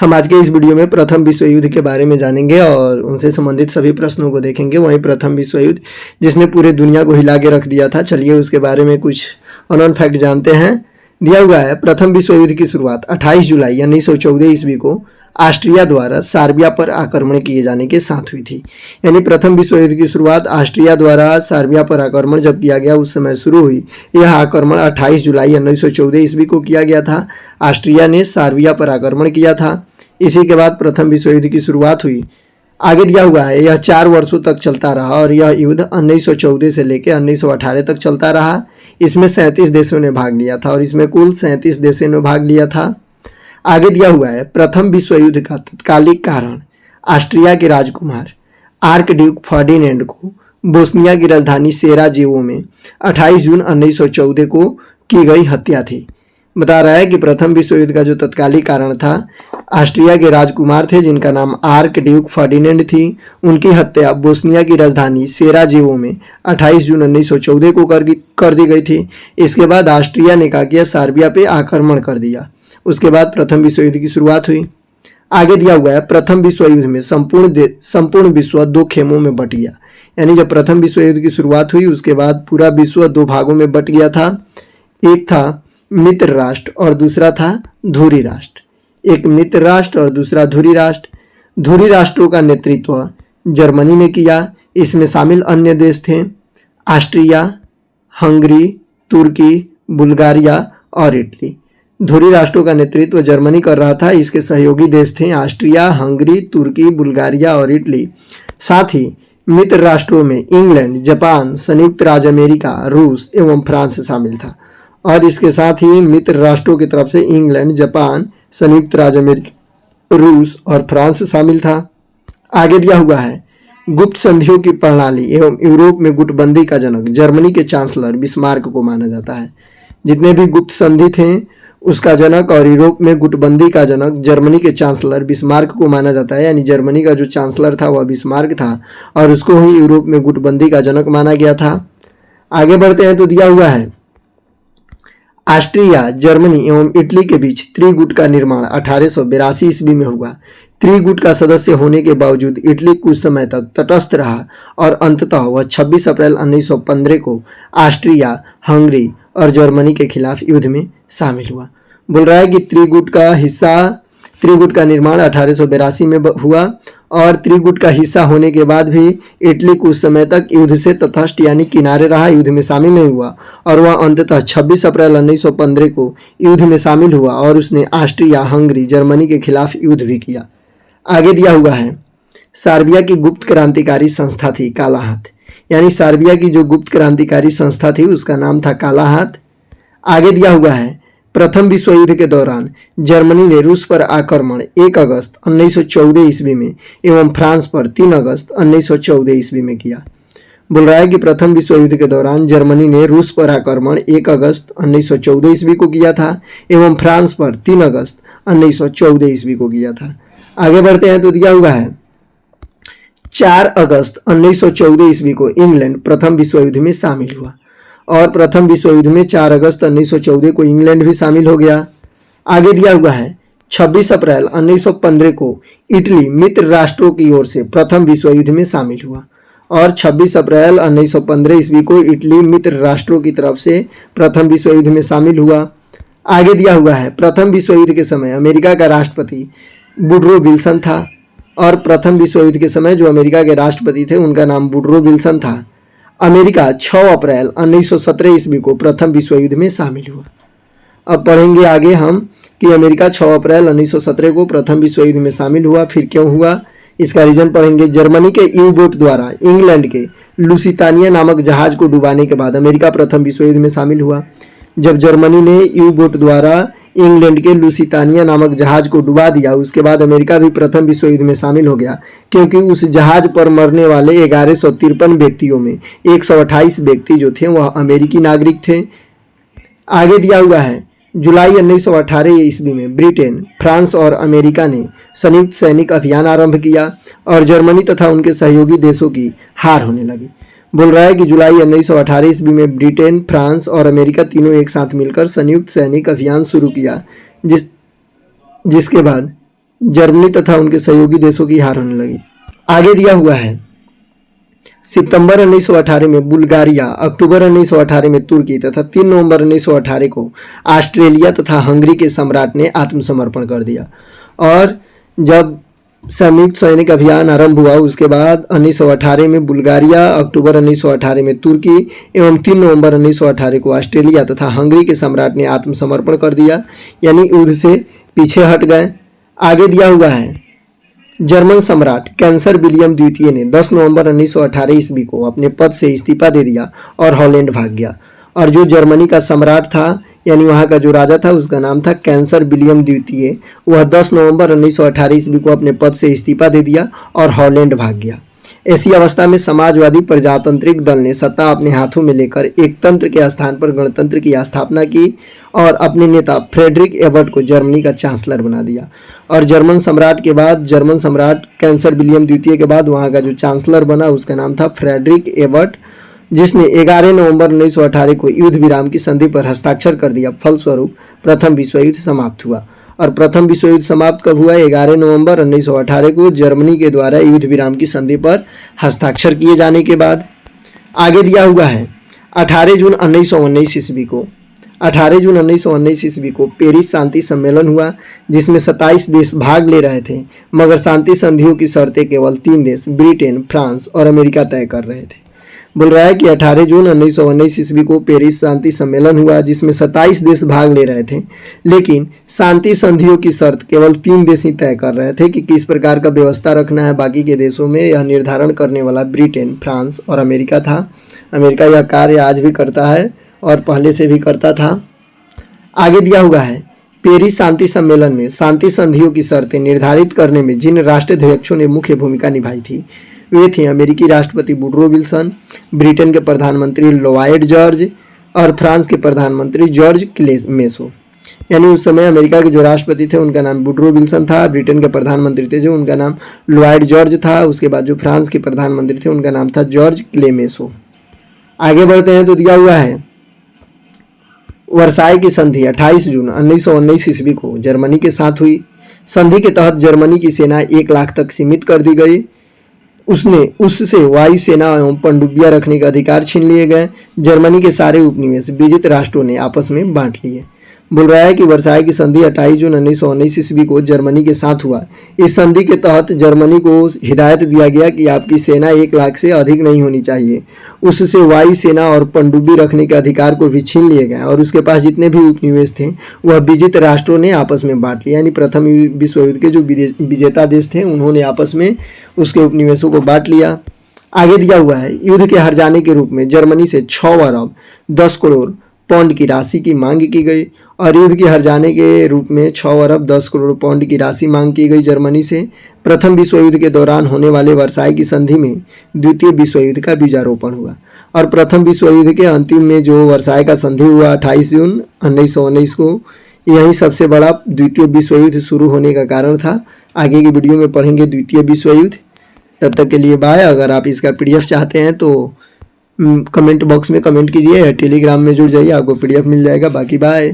हम आज के इस वीडियो में प्रथम विश्व युद्ध के बारे में जानेंगे और उनसे संबंधित सभी प्रश्नों को देखेंगे। वहीं प्रथम विश्व युद्ध जिसने पूरे दुनिया को हिला के रख दिया था, चलिए उसके बारे में कुछ अननोन फैक्ट जानते हैं। दिया हुआ है, प्रथम विश्व युद्ध की शुरुआत 28 जुलाई 1914 ईस्वी को ऑस्ट्रिया द्वारा सर्बिया पर आक्रमण किए जाने के साथ हुई थी। यानी प्रथम विश्व युद्ध की शुरुआत ऑस्ट्रिया द्वारा सर्बिया पर आक्रमण जब किया गया उस समय शुरू हुई। यह आक्रमण 28 जुलाई 1914 ईस्वी को किया गया था। ऑस्ट्रिया ने सर्बिया पर आक्रमण किया था। इसी के बाद प्रथम विश्व युद्ध की शुरुआत हुई। आगे दिया हुआ है, यह 4 वर्षों तक चलता रहा और यह युद्ध 1914 से लेकर 1918 तक चलता रहा। इसमें 37 देशों ने भाग लिया था और इसमें कुल 37 देशों ने भाग लिया था। आगे दिया हुआ है, प्रथम विश्व युद्ध का तत्कालिक कारण ऑस्ट्रिया के राजकुमार आर्क ड्यूक फर्डिनेंड को बोस्निया की राजधानी सेराजेवो में 28 जून 1914 को की गई हत्या थी। बता रहा है कि प्रथम विश्व युद्ध का जो तत्कालिक कारण था, ऑस्ट्रिया के राजकुमार थे जिनका नाम आर्क ड्यूक फर्डिनेंड थी। उनकी हत्या बोस्निया की राजधानी सेराजेवो में 28 जून 1914 को कर दी गई थी। इसके बाद ऑस्ट्रिया ने क्या किया, सर्बिया पे आक्रमण कर दिया। उसके बाद प्रथम विश्व युद्ध की शुरुआत हुई। आगे दिया हुआ है, प्रथम विश्व युद्ध में संपूर्ण विश्व 2 खेमों में बट गया। यानी जब प्रथम विश्व युद्ध की शुरुआत हुई उसके बाद पूरा विश्व 2 भागों में बट गया था। एक था मित्र राष्ट्र और दूसरा था धुरी राष्ट्र। एक मित्र राष्ट्र और दूसरा धुरी राष्ट्र। धुरी राष्ट्रों का नेतृत्व जर्मनी ने किया। इसमें शामिल अन्य देश थे ऑस्ट्रिया, हंगरी, तुर्की, बुल्गारिया और इटली। धुरी राष्ट्रों का नेतृत्व जर्मनी कर रहा था। इसके सहयोगी देश थे ऑस्ट्रिया, हंगरी, तुर्की, बुल्गारिया और इटली। साथ ही मित्र राष्ट्रों में इंग्लैंड, जापान, संयुक्त राज्य अमेरिका, रूस एवं फ्रांस शामिल था। और इसके साथ ही मित्र राष्ट्रों की तरफ से इंग्लैंड, जापान, संयुक्त राज्य अमेरिका, रूस और फ्रांस शामिल था। आगे दिया हुआ है, गुप्त संधियों की प्रणाली एवं यूरोप में गुटबंदी का जनक जर्मनी के चांसलर बिस्मार्क को माना जाता है। जितने भी गुप्त संधि थे उसका जनक और यूरोप में गुटबंदी का जनक जर्मनी के चांसलर बिस्मार्क को माना जाता है। यानी जर्मनी का जो चांसलर था वह बिस्मार्क था और उसको ही यूरोप में गुटबंदी का जनक माना गया था। आगे बढ़ते हैं तो दिया हुआ है, ऑस्ट्रिया, जर्मनी एवं इटली के बीच त्रिगुट का निर्माण 1882 ईस्वी में हुआ। त्रिगुट का सदस्य होने के बावजूद इटली कुछ समय तक तटस्थ रहा और अंततः वह 26 अप्रैल 1915 को ऑस्ट्रिया, हंगरी और जर्मनी के खिलाफ युद्ध में शामिल हुआ। बोल रहा है कि त्रिगुट का निर्माण 1882 में हुआ और त्रिगुट का हिस्सा होने के बाद भी इटली कुछ समय तक युद्ध से तटस्थ यानी किनारे रहा, युद्ध में शामिल नहीं हुआ और वह अंततः 26 अप्रैल 1915 को युद्ध में शामिल हुआ और उसने ऑस्ट्रिया, हंगरी, जर्मनी के खिलाफ युद्ध भी किया। आगे दिया हुआ है, सर्बिया की गुप्त क्रांतिकारी संस्था थी काला हाथ। यानी सर्बिया की जो गुप्त क्रांतिकारी संस्था थी उसका नाम था काला हाथ। आगे दिया हुआ है, प्रथम विश्व युद्ध के दौरान जर्मनी ने रूस पर आक्रमण 1 अगस्त 1914 ईस्वी में एवं फ्रांस पर 3 अगस्त 1914 ईस्वी में किया। बोल रहा है कि प्रथम विश्व युद्ध के दौरान जर्मनी ने रूस पर आक्रमण 1 अगस्त 1914 ईस्वी को किया था एवं फ्रांस पर 3 अगस्त 1914 ईस्वी को किया था। आगे बढ़ते हैं तो दिया हुआ है, 4 अगस्त 1914 ईस्वी को इंग्लैंड प्रथम विश्व युद्ध में शामिल हुआ और प्रथम विश्व युद्ध में 4 अगस्त 1914 को इंग्लैंड भी शामिल हो गया। आगे दिया हुआ है, 26 अप्रैल 1915 को इटली मित्र राष्ट्रों की ओर से प्रथम विश्व युद्ध में शामिल हुआ और 26 अप्रैल 1915 ईस्वी को इटली मित्र राष्ट्रों की तरफ से प्रथम विश्व युद्ध में शामिल हुआ। आगे दिया हुआ है, प्रथम विश्व युद्ध के समय अमेरिका का राष्ट्रपति वुडरो विल्सन था और प्रथम विश्व युद्ध के समय जो अमेरिका के राष्ट्रपति थे उनका नाम वुडरो विल्सन था। अमेरिका 6 अप्रैल 1917 ईस्वी को प्रथम विश्व युद्ध में शामिल हुआ। अब पढ़ेंगे आगे हम कि अमेरिका 6 अप्रैल 1917 को प्रथम विश्व युद्ध में शामिल हुआ, फिर क्यों हुआ इसका रीजन पढ़ेंगे। जर्मनी के यू बोट द्वारा इंग्लैंड के लुसितानिया नामक जहाज को डुबाने के बाद अमेरिका प्रथम विश्व युद्ध में शामिल हुआ। जब जर्मनी ने यू बोट द्वारा इंग्लैंड के लुसितानिया नामक जहाज को डुबा दिया उसके बाद अमेरिका भी प्रथम विश्व युद्ध में शामिल हो गया, क्योंकि उस जहाज पर मरने वाले 1153 व्यक्तियों में 128 व्यक्ति जो थे वह अमेरिकी नागरिक थे। आगे दिया हुआ है, जुलाई 1918 ईस्वी में ब्रिटेन, फ्रांस और अमेरिका ने संयुक्त सैनिक अभियान आरंभ किया और जर्मनी तथा उनके सहयोगी देशों की हार होने लगी। बोल रहा है कि जुलाई 1918 ईस्वी में ब्रिटेन, फ्रांस और अमेरिका तीनों एक साथ मिलकर संयुक्त सैनिक अभियान शुरू किया, जिसके बाद जर्मनी तथा उनके सहयोगी देशों की हार होने लगी। आगे दिया हुआ है सितंबर 1918 में बुल्गारिया, अक्टूबर 1918 में तुर्की तथा 3 नवंबर 1918 को ऑस्ट्रेलिया तथा हंगरी के सम्राट ने आत्मसमर्पण कर दिया। और जब संयुक्त सैनिक अभियान आरंभ हुआ उसके बाद 1918 में बुल्गारिया, अक्टूबर 1918 में तुर्की एवं 3 नवंबर 1918 को ऑस्ट्रेलिया तथा हंगरी के सम्राट ने आत्मसमर्पण कर दिया, यानी युद्ध से पीछे हट गए। आगे दिया हुआ है जर्मन सम्राट कैंसर विलियम द्वितीय ने 10 नवंबर 1918 ईस्वी को अपने पद से इस्तीफा दे दिया और हॉलैंड भाग गया। और जो जर्मनी का सम्राट था यानी वहाँ का जो राजा था उसका नाम था कैंसर विलियम द्वितीय, वह 10 नवंबर 1918 ईस्वी को अपने पद से इस्तीफा दे दिया और हॉलैंड भाग गया। ऐसी अवस्था में समाजवादी प्रजातांत्रिक दल ने सत्ता अपने हाथों में लेकर एक तंत्र के स्थान पर गणतंत्र की स्थापना की और अपने नेता फ्रेडरिक एबर्ट को जर्मनी का चांसलर बना दिया। और जर्मन सम्राट के बाद, जर्मन सम्राट कैंसर विलियम द्वितीय के बाद वहाँ का जो चांसलर बना उसका नाम था फ्रेडरिक एबर्ट, जिसने 11 नवंबर 1918 को युद्ध विराम की संधि पर हस्ताक्षर कर दिया। फलस्वरूप प्रथम विश्व युद्ध समाप्त हुआ। और प्रथम विश्व युद्ध समाप्त कब हुआ? 11 नवंबर 1918 को जर्मनी के द्वारा युद्ध विराम की संधि पर हस्ताक्षर किए जाने के बाद। आगे दिया हुआ है 18 जून 1919 ईस्वी को 18 जून 1919 ईस्वी को पेरिस शांति सम्मेलन हुआ, जिसमें 27 देश भाग ले रहे थे, मगर शांति संधियों की शर्तें केवल 3 देश ब्रिटेन, फ्रांस और अमेरिका तय कर रहे थे। बोल रहा है कि 18 जून 1919 ईस्वी को पेरिस शांति सम्मेलन हुआ, जिसमें 27 देश भाग ले रहे थे, लेकिन शांति संधियों की शर्त केवल 3 देश ही तय कर रहे थे कि किस प्रकार का व्यवस्था रखना है। बाकी के देशों में यह निर्धारण करने वाला ब्रिटेन, फ्रांस और अमेरिका था। अमेरिका यह कार्य आज भी करता है और पहले से भी करता था। आगे दिया हुआ है पेरिस शांति सम्मेलन में शांति संधियों की शर्तें निर्धारित करने में जिन राष्ट्राध्यक्षों ने मुख्य भूमिका निभाई थी वे थे अमेरिकी राष्ट्रपति वुडरो विल्सन, ब्रिटेन के प्रधानमंत्री लॉयड जॉर्ज और फ्रांस के प्रधानमंत्री जॉर्ज क्लेमेंसो। यानी उस समय अमेरिका के जो राष्ट्रपति थे उनका नाम वुडरो विल्सन था, ब्रिटेन के प्रधानमंत्री थे जो उनका नाम लॉयड जॉर्ज था, उसके बाद जो फ्रांस के प्रधानमंत्री थे उनका नाम था जॉर्ज क्लेमेंसो। आगे बढ़ते हैं तो दिया हुआ है वर्साई की संधि 28 जून 1919 ईस्वी को जर्मनी के साथ हुई। संधि के तहत जर्मनी की सेना 1 लाख तक सीमित कर दी गई। उससे वायुसेना एवं पनडुब्बियां रखने के अधिकार छीन लिए गए। जर्मनी के सारे उपनिवेश विजित राष्ट्रों ने आपस में बांट लिए। बोल रहा है कि वर्साई की संधि 28 जून 1919 ईस्वी को जर्मनी के साथ हुआ। इस संधि के तहत जर्मनी को हिदायत दिया गया कि आपकी सेना 1 लाख से अधिक नहीं होनी चाहिए। उससे वायुसेना और पनडुब्बी रखने के अधिकार को भी छीन लिए गए और उसके पास जितने भी उपनिवेश थे वह विजित राष्ट्रों ने आपस में बांट लिया। यानी प्रथम विश्व युद्ध के जो विजेता देश थे उन्होंने आपस में उसके उपनिवेशों को बांट लिया। आगे दिया हुआ है युद्ध के हार जाने के रूप में जर्मनी से 6 अरब 10 करोड़ पाउंड की राशि की मांग की गई। और युद्ध के हार जाने के रूप में 6 अरब 10 करोड़ पाउंड की राशि मांग की गई जर्मनी से। प्रथम विश्व युद्ध के दौरान होने वाले वर्साई की संधि में द्वितीय विश्व युद्ध का बीजारोपण हुआ। और प्रथम विश्व युद्ध के अंतिम में जो वर्साई का संधि हुआ 28 जून 1919 को, यही सबसे बड़ा द्वितीय विश्व युद्ध शुरू होने का कारण था। आगे की वीडियो में पढ़ेंगे द्वितीय विश्व युद्ध। तब तक के लिए बाय। अगर आप इसका PDF चाहते हैं तो कमेंट बॉक्स में कमेंट कीजिए या टेलीग्राम में जुड़ जाइए, आपको PDF मिल जाएगा। बाकी बाय।